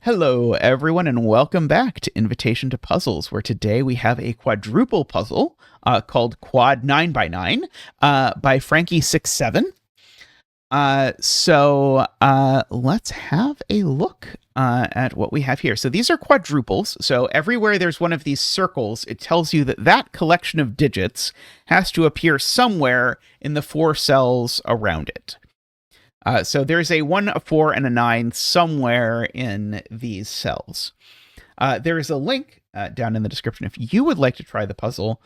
Hello, everyone, and welcome back to Invitation to Puzzles, where today we have a quadruple puzzle called Quad 9 by 9 by Franky67. Let's have a look at what we have here. So these are quadruples. So everywhere there's one of these circles, it tells you that that collection of digits has to appear somewhere in the 4 cells around it. So there's a 1, a 4, and a 9 somewhere in these cells. There is a link down in the description if you would like to try the puzzle.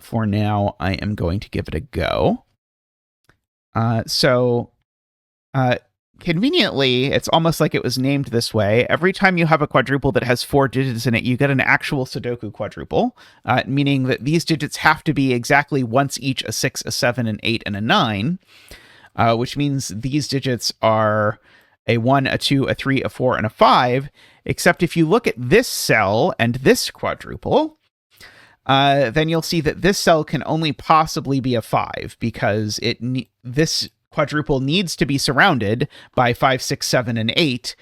For now, I am going to give it a go. Conveniently, it's almost like it was named this way. Every time you have a quadruple that has 4 digits in it, you get an actual Sudoku quadruple, meaning that these digits have to be exactly once each a 6, a 7, an 8, and a 9. Which means these digits are a 1, a 2, a 3, a 4, and a 5, except if you look at this cell and this quadruple, then you'll see that this cell can only possibly be a 5, because this quadruple needs to be surrounded by 5, 6, 7, and 8,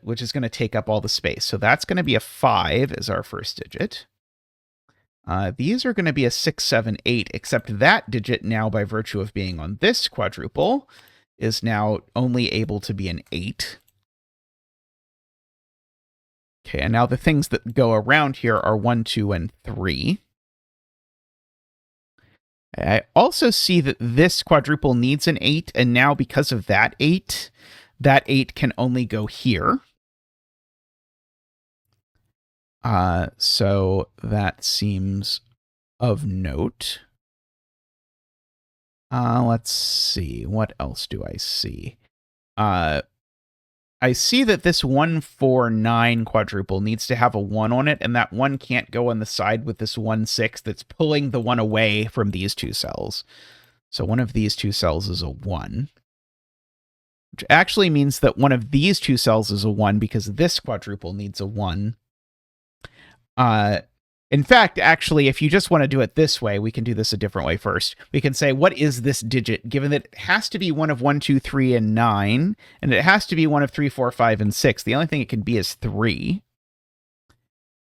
which is going to take up all the space. So that's going to be a 5 as our first digit. These are going to be a 6, 7, 8, except that digit now, by virtue of being on this quadruple, is now only able to be an 8. Okay, and now the things that go around here are 1, 2, and 3. I also see that this quadruple needs an 8, and now because of that 8 can only go here. So that seems of note. Let's see. What else do I see? I see that this 1, 4, 9 quadruple needs to have a 1 on it, and that 1 can't go on the side with this 1, 6 that's pulling the 1 away from these 2 cells. So one of these 2 cells is a 1. Which actually means that one of these 2 cells is a 1 because this quadruple needs a 1. In fact, actually, if you just want to do it this way, we can do this a different way first. We can say, what is this digit, given that it has to be one of 1, 2, 3, and 9, and it has to be one of 3, 4, 5, and 6. The only thing it can be is 3.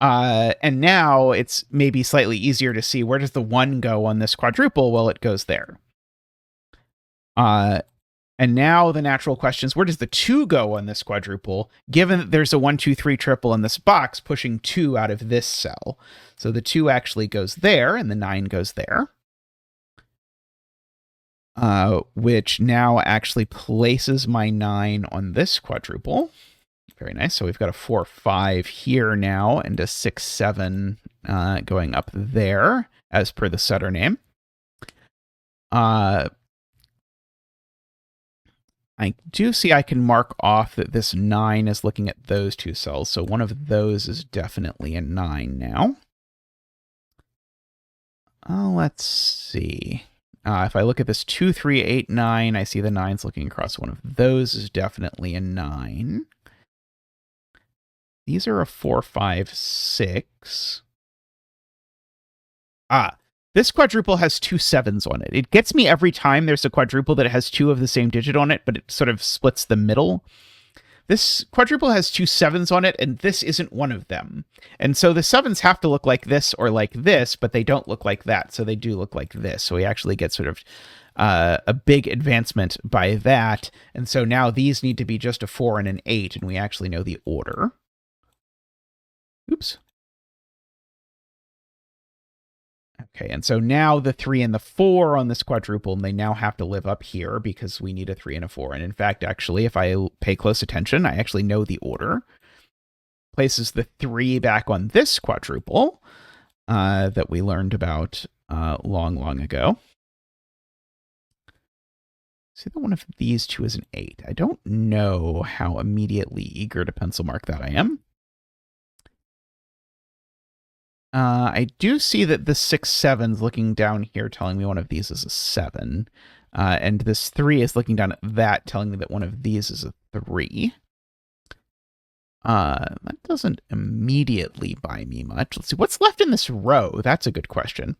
And now it's maybe slightly easier to see, where does the 1 go on this quadruple? Well, it goes there. And now the natural question is, where does the 2 go on this quadruple, given that there's a 1, 2, 3 triple in this box pushing 2 out of this cell? So the 2 actually goes there, and the 9 goes there. Which now actually places my 9 on this quadruple. Very nice. So we've got a 4, 5 here now, and a 6, 7 going up there, as per the setter name. I do see I can mark off that this 9 is looking at those 2 cells, so one of those is definitely a 9 now. Let's see. If I look at this 2, 3, 8, 9, I see the 9's looking across. One of those is definitely a 9. These are a 4, 5, 6. This quadruple has 2 7s on it. It gets me every time there's a quadruple that has 2 of the same digit on it, but it sort of splits the middle. This quadruple has 2 7s on it, and this isn't one of them. And so the 7s have to look like this or like this, but they don't look like that, so they do look like this. So we actually get sort of a big advancement by that. And so now these need to be just a 4 and an 8, and we actually know the order. Oops. Okay, and so now the 3 and the 4 on this quadruple, and they now have to live up here because we need a 3 and a 4. And in fact, actually, if I pay close attention, I actually know the order. Places the 3 back on this quadruple that we learned about long ago. See that one of these 2 is an 8. I don't know how immediately eager to pencil mark that I am. I do see that this 6, 7's looking down here, telling me one of these is a 7. And this 3 is looking down at that, telling me that one of these is a 3. That doesn't immediately buy me much. Let's see, what's left in this row? That's a good question.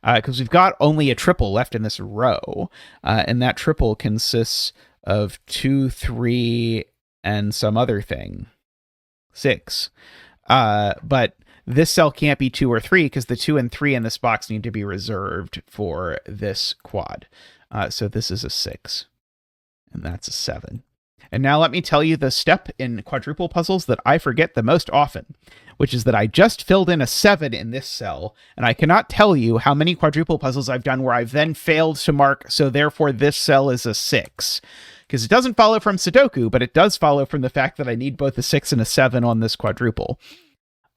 Because we've got only a triple left in this row. And that triple consists of 2, 3, and some other thing. 6. But this cell can't be 2 or 3 because the 2 and 3 in this box need to be reserved for this quad. So this is a 6, and that's a 7. And now let me tell you the step in quadruple puzzles that I forget the most often, which is that I just filled in a 7 in this cell, and I cannot tell you how many quadruple puzzles I've done where I've then failed to mark, so therefore this cell is a 6. Because it doesn't follow from Sudoku, but it does follow from the fact that I need both a 6 and a 7 on this quadruple.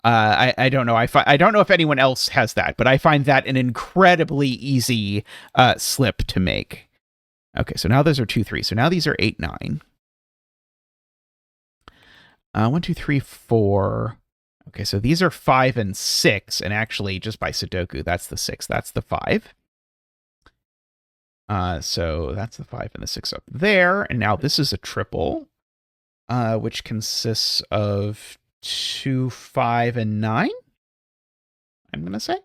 I don't know. I don't know if anyone else has that, but I find that an incredibly easy slip to make. Okay, so now those are 2, 3. So now these are 8, 9. 1, 2, 3, 4. Okay, so these are 5 and 6, and actually, just by Sudoku, that's the 6. That's the 5. So that's the 5 and the 6 up there. And now this is a triple, which consists of 2, 5, and 9, I'm going to say.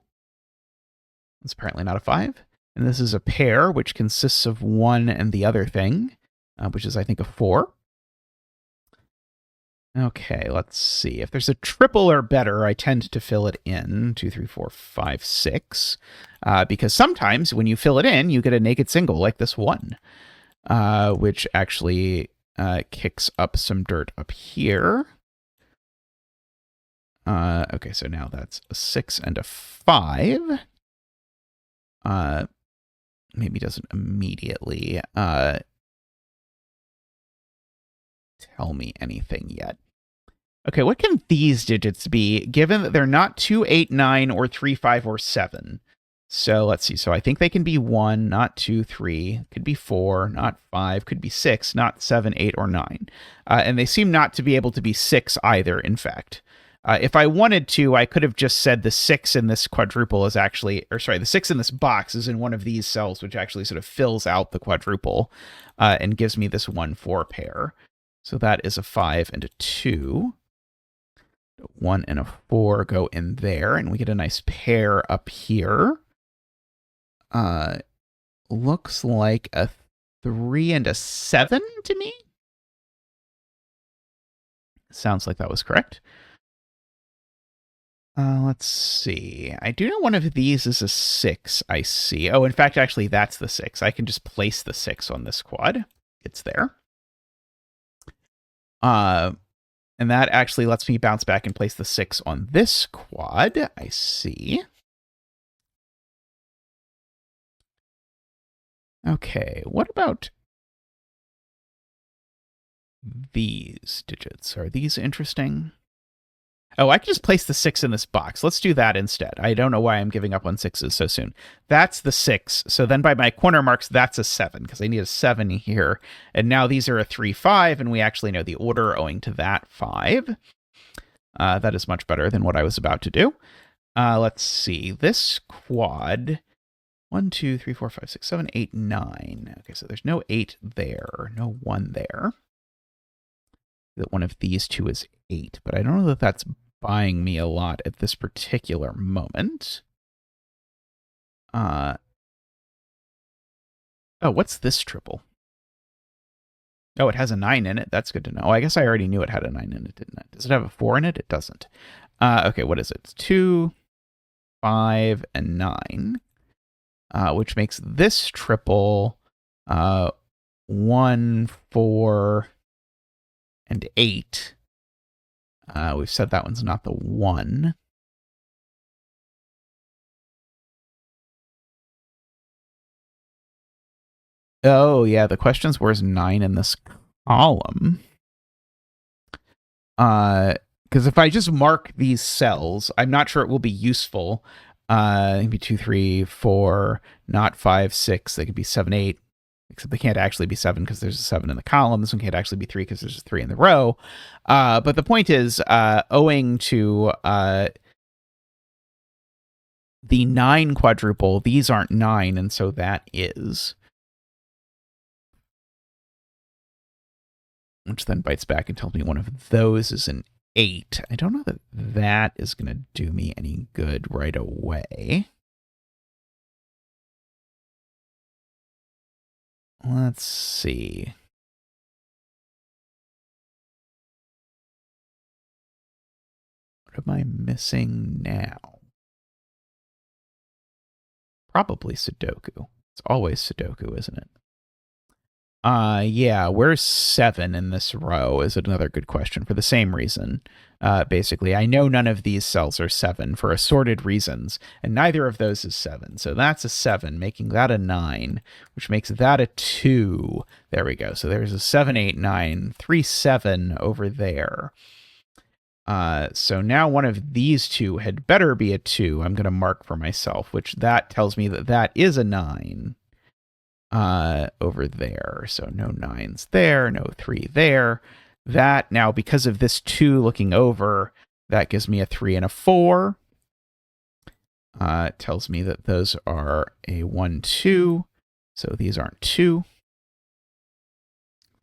It's apparently not a 5. And this is a pair, which consists of 1 and the other thing, which is, I think, a 4. Okay, let's see. If there's a triple or better, I tend to fill it in. 2, 3, 4, 5, 6. Because sometimes when you fill it in, you get a naked single like this one, which actually kicks up some dirt up here. Okay, so now that's a 6 and a 5. Maybe doesn't immediately tell me anything yet. Okay, what can these digits be, given that they're not 2, 8, 9, or 3, 5, or 7? So let's see. So I think they can be 1, not 2, 3. Could be 4, not 5. Could be 6, not 7, 8, or 9. And they seem not to be able to be 6 either, in fact. If I wanted to, I could have just said the 6 in this quadruple is actually, or sorry, the 6 in this box is in one of these cells, which actually sort of fills out the quadruple and gives me this 1, 4 pair. So that is a 5 and a 2. 1 and a 4 go in there, and we get a nice pair up here. Looks like a 3 and a 7 to me. Sounds like that was correct. Let's see. I do know one of these is a 6, I see. Oh, in fact, actually, that's the 6. I can just place the 6 on this quad. It's there. And that actually lets me bounce back and place the 6 on this quad. I see. Okay, what about these digits? Are these interesting? Oh, I can just place the 6 in this box. Let's do that instead. I don't know why I'm giving up on 6s so soon. That's the 6. So then by my corner marks, that's a 7, because I need a 7 here. And now these are a 3, 5, and we actually know the order owing to that 5. That is much better than what I was about to do. Let's see. This quad, 1, 2, 3, 4, 5, 6, 7, 8, 9. Okay, so there's no 8 there, no 1 there. That one of these two is 8, but I don't know that that's buying me a lot at this particular moment. Oh, what's this triple? Oh, it has a 9 in it. That's good to know. Oh, I guess I already knew it had a 9 in it, didn't it? Does it have a 4 in it? It doesn't. Okay, what is it? It's 2, 5, and 9, which makes this triple 1, 4, and 8. We've said that one's not the 1. Oh, yeah, the question is where's 9 in this column? Because if I just mark these cells, I'm not sure it will be useful. Maybe 2, 3, 4, not 5, 6. They could be 7, 8. Except they can't actually be 7 because there's a 7 in the column. This one can't actually be 3 because there's a 3 in the row. But the point is, owing to the 9 quadruple, these aren't 9, and so that is. Which then bites back and tells me one of those is an 8. I don't know that that is going to do me any good right away. Let's see. What am I missing now? Probably Sudoku. It's always Sudoku, isn't it? Yeah, where's 7 in this row is another good question for the same reason. Basically, I know none of these cells are 7 for assorted reasons, and neither of those is 7. So that's a 7, making that a 9, which makes that a 2. There we go. So there's a 7, 8, 9, 3, 7 over there. So now one of these two had better be a 2. I'm going to mark for myself, which that tells me that that is a 9. Over there. So no 9s there, no 3 there. That now, because of this 2 looking over, that gives me a 3 and a 4. It tells me that those are a 1, 2. So these aren't 2.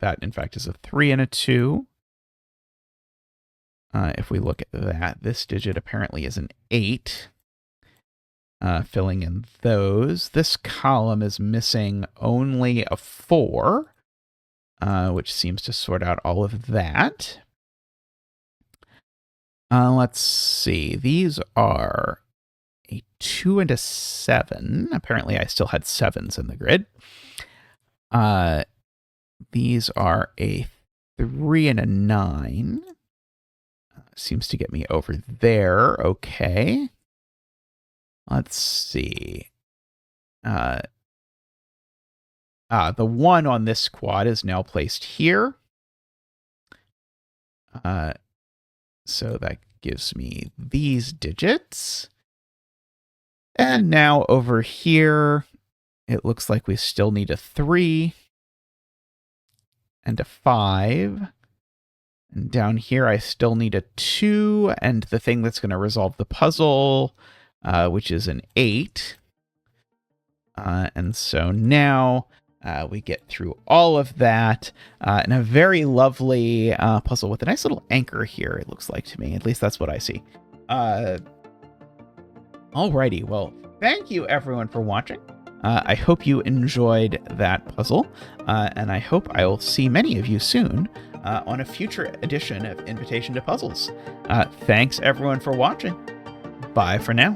That, in fact, is a 3 and a 2. If we look at that, this digit apparently is an 8. Filling in those. This column is missing only a 4, which seems to sort out all of that. Let's see. These are a 2 and a 7. Apparently, I still had 7s in the grid. These are a 3 and a 9. Seems to get me over there. Okay. Let's see. The 1 on this quad is now placed here. So that gives me these digits. And now over here, it looks like we still need a 3 and a 5. And down here, I still need a 2 and the thing that's going to resolve the puzzle, which is an 8. And so now we get through all of that in a very lovely puzzle with a nice little anchor here, it looks like to me. At least that's what I see. Alrighty, well, thank you everyone for watching. I hope you enjoyed that puzzle, and I hope I will see many of you soon on a future edition of Invitation to Puzzles. Thanks everyone for watching. Bye for now.